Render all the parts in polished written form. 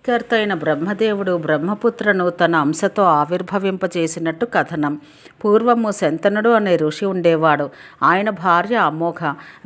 కర్త అయిన బ్రహ్మదేవుడు బ్రహ్మపుత్రను తన అంశతో ఆవిర్భవింపజేసినట్టు కథనం. పూర్వము శంతనుడు అనే ఋషి ఉండేవాడు. ఆయన భార్య అమోఘ.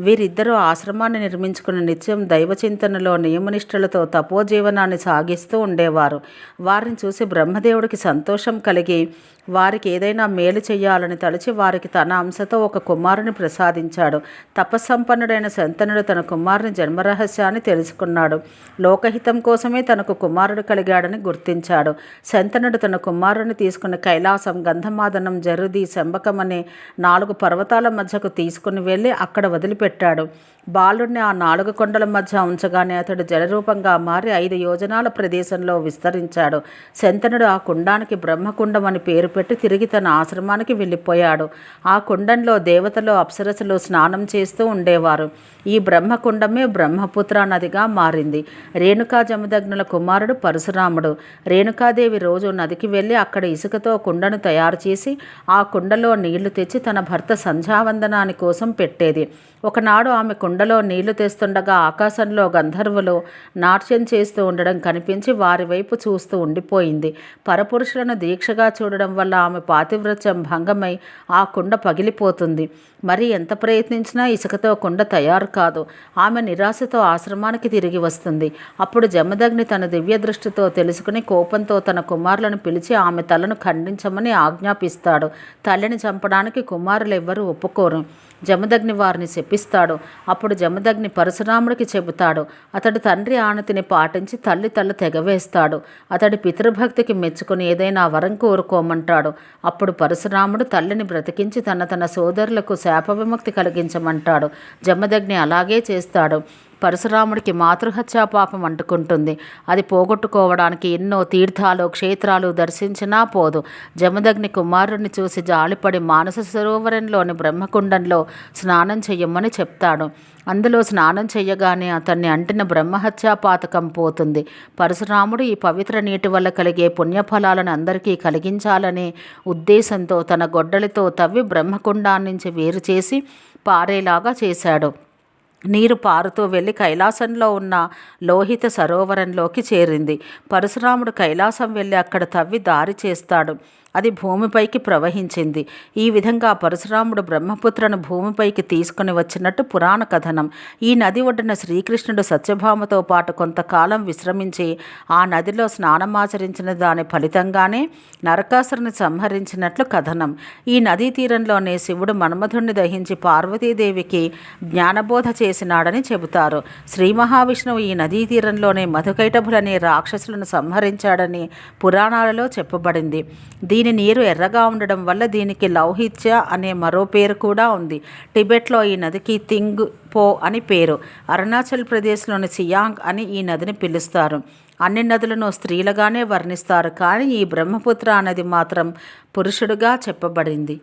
వీరిద్దరూ ఆశ్రమాన్ని నిర్మించుకుని నిత్యం దైవచింతనలో నియమనిష్టలతో తపోజీవనాన్ని సాగిస్తూ ఉండేవారు. వారిని చూసి బ్రహ్మదేవుడికి సంతోషం కలిగి వారికి ఏదైనా మేలు చేయాలని తలచి వారికి తన అంశతో ఒక కుమారుని ప్రసాదించాడు. తపస్సంపన్నుడైన శంతనుడు తన కుమారుని జన్మరహస్యాన్ని తెలుసుకున్నాడు. లోకహితం కోసమే తనకు కుమారుడు కలిగాడని గుర్తించాడు. శంతనుడు తన కుమారుని తీసుకుని కైలాసం, గంధమాదనం, జరుది, శంబకం అనే 4 పర్వతాల మధ్యకు తీసుకుని వెళ్ళి అక్కడ వదిలిపెట్టాడు. బాలుడిని ఆ 4 కొండల మధ్య ఉంచగానే అతడు జలరూపంగా మారి 5 యోజనాల ప్రదేశంలో విస్తరించాడు. శంతనుడు ఆ కుండానికి బ్రహ్మకుండం అని పేరు పెట్టి తిరిగి తన ఆశ్రమానికి వెళ్ళిపోయాడు. ఆ కుండంలో దేవతలు, అప్సరసులు స్నానం చేస్తూ ఉండేవారు. ఈ బ్రహ్మకుండమే బ్రహ్మపుత్ర నదిగా మారింది. రేణుకా జమదగ్నుల కుమారుడు పరశురాముడు. రేణుకాదేవి రోజు నదికి వెళ్ళి అక్కడ ఇసుకతో కుండను తయారు చేసి ఆ కుండలో నీళ్లు తెచ్చి తన భర్త సంధ్యావందనాని కోసం పెట్టేది. ఒకనాడు ఆమె కుండలో నీళ్లు తెస్తుండగా ఆకాశంలో గంధర్వులు నాట్యం చేస్తూ ఉండడం కనిపించి వారి వైపు చూస్తూ ఉండిపోయింది. పరపురుషులను దీక్షగా చూడడం వల్ల ఆమె పాతివ్రత్యం భంగమై ఆ కుండ పగిలిపోతుంది. మరి ఎంత ప్రయత్నించినా ఇసుకతో కుండ తయారు కాదు. ఆమె నిరాశతో ఆశ్రమానికి తిరిగి వస్తుంది. అప్పుడు జమదగ్ని తన దివ్య దృష్టితో తెలుసుకుని కోపంతో తన కుమారులను పిలిచి ఆమె తలను ఖండించమని ఆజ్ఞాపిస్తాడు. తల్లిని చంపడానికి కుమారులెవ్వరూ ఒప్పుకోరు. జమదగ్ని వారిని శపిస్తాడు. అప్పుడు జమదగ్ని పరశురాముడికి చెబుతాడు. అతడు తండ్రి ఆనతిని పాటించి తల్లి తల తెగవేస్తాడు. అతడి పితృభక్తికి మెచ్చుకుని ఏదైనా వరం కోరుకోమంటాడు. అప్పుడు పరశురాముడు తల్లిని బ్రతికించి తన సోదరులకు శాప విముక్తి కలిగించమంటాడు. జమదగ్ని అలాగే చేస్తాడు. పరశురాముడికి మాతృహత్యా పాపం అంటుకుంటుంది. అది పోగొట్టుకోవడానికి ఎన్నో తీర్థాలు, క్షేత్రాలు దర్శించినా పోదు. జమదగ్ని కుమారుడిని చూసి జాలిపడి మానస సరోవరంలోని బ్రహ్మకుండంలో స్నానం చెయ్యమని చెప్తాడు. అందులో స్నానం చెయ్యగానే అతన్ని అంటిన బ్రహ్మహత్యా పాతకం పోతుంది. పరశురాముడు ఈ పవిత్ర నీటి వల్ల కలిగే పుణ్యఫలాలను అందరికీ కలిగించాలనే ఉద్దేశంతో తన గొడ్డలితో తవ్వి బ్రహ్మకుండాన్నించి వేరు చేసి పారేలాగా చేశాడు. నీరు పారుతూ వెళ్ళి కైలాసంలో ఉన్న లోహిత సరోవరంలోకి చేరింది. పరశురాముడు కైలాసం వెళ్ళి అక్కడ తవ్వి దారి చేస్తాడు. అది భూమిపైకి ప్రవహించింది. ఈ విధంగా పరశురాముడు బ్రహ్మపుత్రను భూమిపైకి తీసుకుని వచ్చినట్టు పురాణ కథనం. ఈ నది ఒడ్డున శ్రీకృష్ణుడు సత్యభామతో పాటు కొంతకాలం విశ్రమించి ఆ నదిలో స్నానమాచరించిన దాని ఫలితంగానే నరకాసురుని సంహరించినట్లు కథనం. ఈ నదీ తీరంలోనే శివుడు మన్మధుణ్ణి దహించి పార్వతీదేవికి జ్ఞానబోధ చేసినాడని చెబుతారు. శ్రీ మహావిష్ణువు ఈ నదీ తీరంలోనే మధుకైటభులనే రాక్షసులను సంహరించాడని పురాణాలలో చెప్పబడింది. దీని నీరు ఎర్రగా ఉండడం వల్ల దీనికి లౌహిత్య అనే మరో పేరు కూడా ఉంది. టిబెట్లో ఈ నదికి థింగ్ పో అని పేరు. అరుణాచల్ ప్రదేశ్లోని సియాంగ్ అని ఈ నదిని పిలుస్తారు. అన్ని నదులను స్త్రీలుగానే వర్ణిస్తారు, కానీ ఈ బ్రహ్మపుత్ర నది మాత్రం పురుషుడుగా చెప్పబడింది.